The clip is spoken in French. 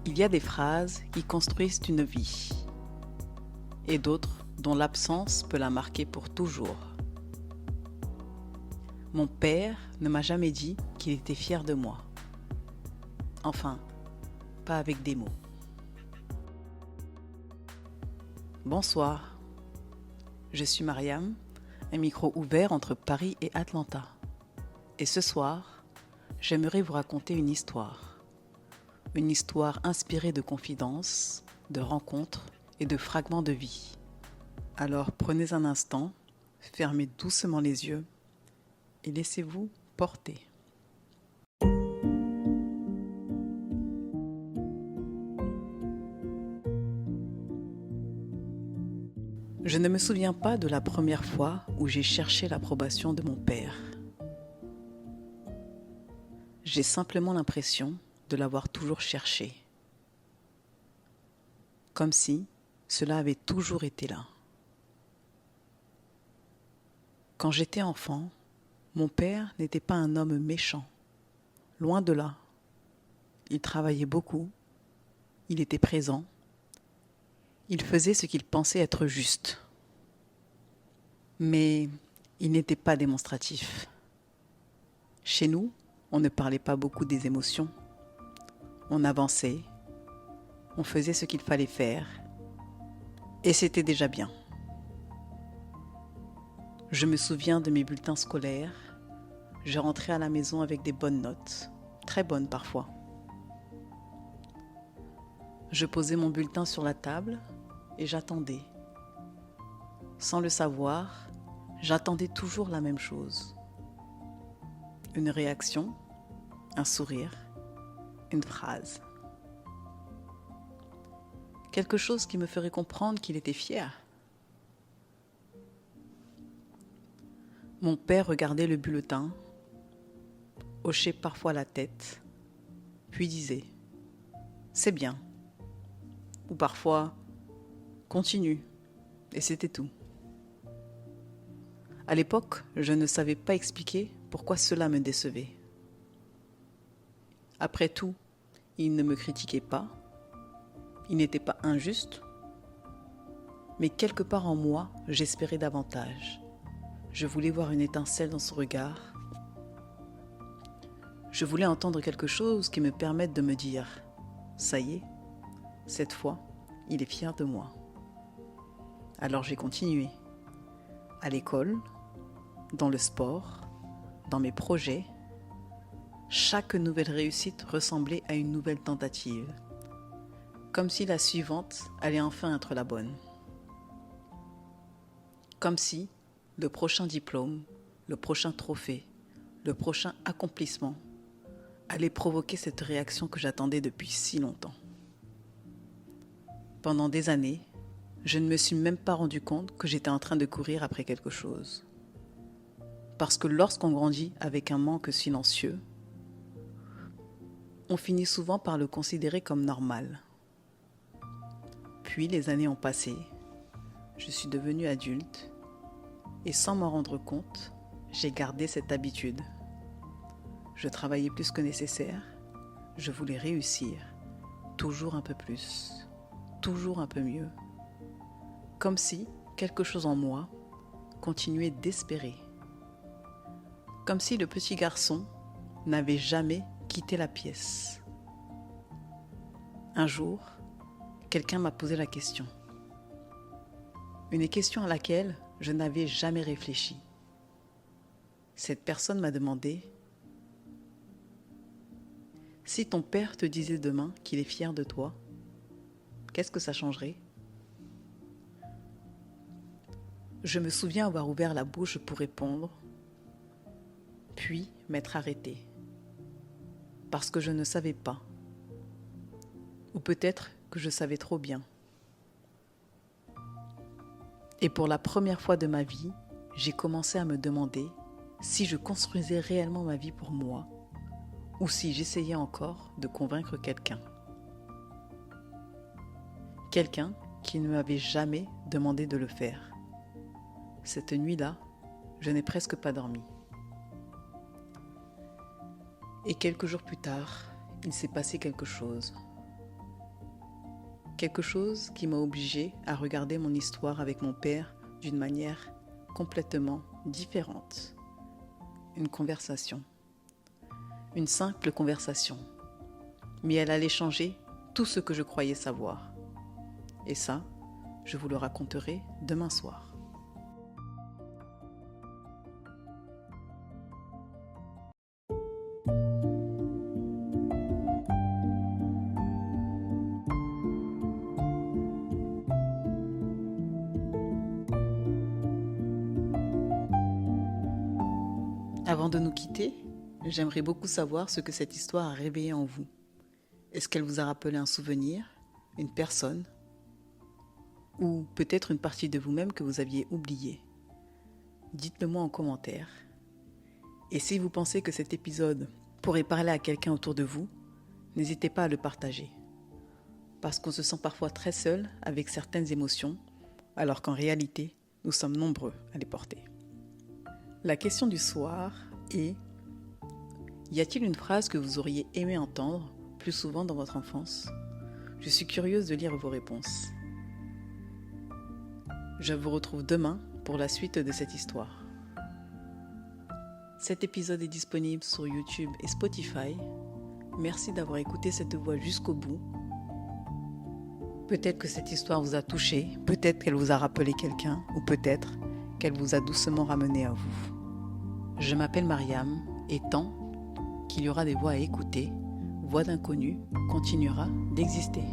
Il y a des phrases qui construisent une vie et d'autres dont l'absence peut la marquer pour toujours. Mon père ne m'a jamais dit qu'il était fier de moi. Enfin, pas avec des mots. Bonsoir, je suis Mariam, un micro ouvert entre Paris et Atlanta. Et ce soir, j'aimerais vous raconter une histoire. Une histoire inspirée de confidences, de rencontres et de fragments de vie. Alors prenez un instant, fermez doucement les yeux et laissez-vous porter. Je ne me souviens pas de la première fois où j'ai cherché l'approbation de mon père. J'ai simplement l'impression de l'avoir toujours cherché. Comme si cela avait toujours été là. Quand j'étais enfant, mon père n'était pas un homme méchant. Loin de là. Il travaillait beaucoup. Il était présent. Il faisait ce qu'il pensait être juste. Mais il n'était pas démonstratif. Chez nous, on ne parlait pas beaucoup des émotions. On avançait. On faisait ce qu'il fallait faire. Et c'était déjà bien. Je me souviens de mes bulletins scolaires. Je rentrais à la maison avec des bonnes notes, très bonnes parfois. Je posais mon bulletin sur la table et j'attendais. Sans le savoir, j'attendais toujours la même chose. Une réaction, un sourire, une phrase. Quelque chose qui me ferait comprendre qu'il était fier. Mon père regardait le bulletin, hochait parfois la tête, puis disait « C'est bien » ou parfois « Continue » et c'était tout. À l'époque, je ne savais pas expliquer pourquoi cela me décevait. Après tout, il ne me critiquait pas, il n'était pas injuste, mais quelque part en moi, j'espérais davantage. Je voulais voir une étincelle dans son regard. Je voulais entendre quelque chose qui me permette de me dire « Ça y est, cette fois, il est fier de moi ». Alors j'ai continué. À l'école, dans le sport, dans mes projets, chaque nouvelle réussite ressemblait à une nouvelle tentative, comme si la suivante allait enfin être la bonne. Comme si le prochain diplôme, le prochain trophée, le prochain accomplissement allait provoquer cette réaction que j'attendais depuis si longtemps. Pendant des années, je ne me suis même pas rendu compte que j'étais en train de courir après quelque chose. Parce que lorsqu'on grandit avec un manque silencieux, on finit souvent par le considérer comme normal. Puis les années ont passé, je suis devenue adulte et sans m'en rendre compte, j'ai gardé cette habitude. Je travaillais plus que nécessaire, je voulais réussir, toujours un peu plus, toujours un peu mieux. Comme si quelque chose en moi continuait d'espérer. Comme si le petit garçon n'avait jamais quitté la pièce. Un jour, quelqu'un m'a posé la question. Une question à laquelle je n'avais jamais réfléchi. Cette personne m'a demandé « Si ton père te disait demain qu'il est fier de toi, qu'est-ce que ça changerait ?» Je me souviens avoir ouvert la bouche pour répondre, puis m'être arrêtée, parce que je ne savais pas, ou peut-être que je savais trop bien. Et pour la première fois de ma vie, j'ai commencé à me demander si je construisais réellement ma vie pour moi, ou si j'essayais encore de convaincre quelqu'un. Quelqu'un qui ne m'avait jamais demandé de le faire. Cette nuit-là, je n'ai presque pas dormi. Et quelques jours plus tard, il s'est passé quelque chose. Quelque chose qui m'a obligée à regarder mon histoire avec mon père d'une manière complètement différente. Une conversation. Une simple conversation. Mais elle allait changer tout ce que je croyais savoir. Et ça, je vous le raconterai demain soir. Avant de nous quitter, j'aimerais beaucoup savoir ce que cette histoire a réveillé en vous. Est-ce qu'elle vous a rappelé un souvenir, une personne, ou peut-être une partie de vous-même que vous aviez oubliée? Dites-le moi en commentaire. Et si vous pensez que cet épisode pourrait parler à quelqu'un autour de vous, n'hésitez pas à le partager. Parce qu'on se sent parfois très seul avec certaines émotions, alors qu'en réalité, nous sommes nombreux à les porter. La question du soir est: y a-t-il une phrase que vous auriez aimé entendre plus souvent dans votre enfance? Je suis curieuse de lire vos réponses. Je vous retrouve demain pour la suite de cette histoire. Cet épisode est disponible sur YouTube et Spotify. Merci d'avoir écouté cette voix jusqu'au bout. Peut-être que cette histoire vous a touché, peut-être qu'elle vous a rappelé quelqu'un, ou peut-être qu'elle vous a doucement ramené à vous. Je m'appelle Mariam, et tant qu'il y aura des voix à écouter, Voix d'inconnu continuera d'exister.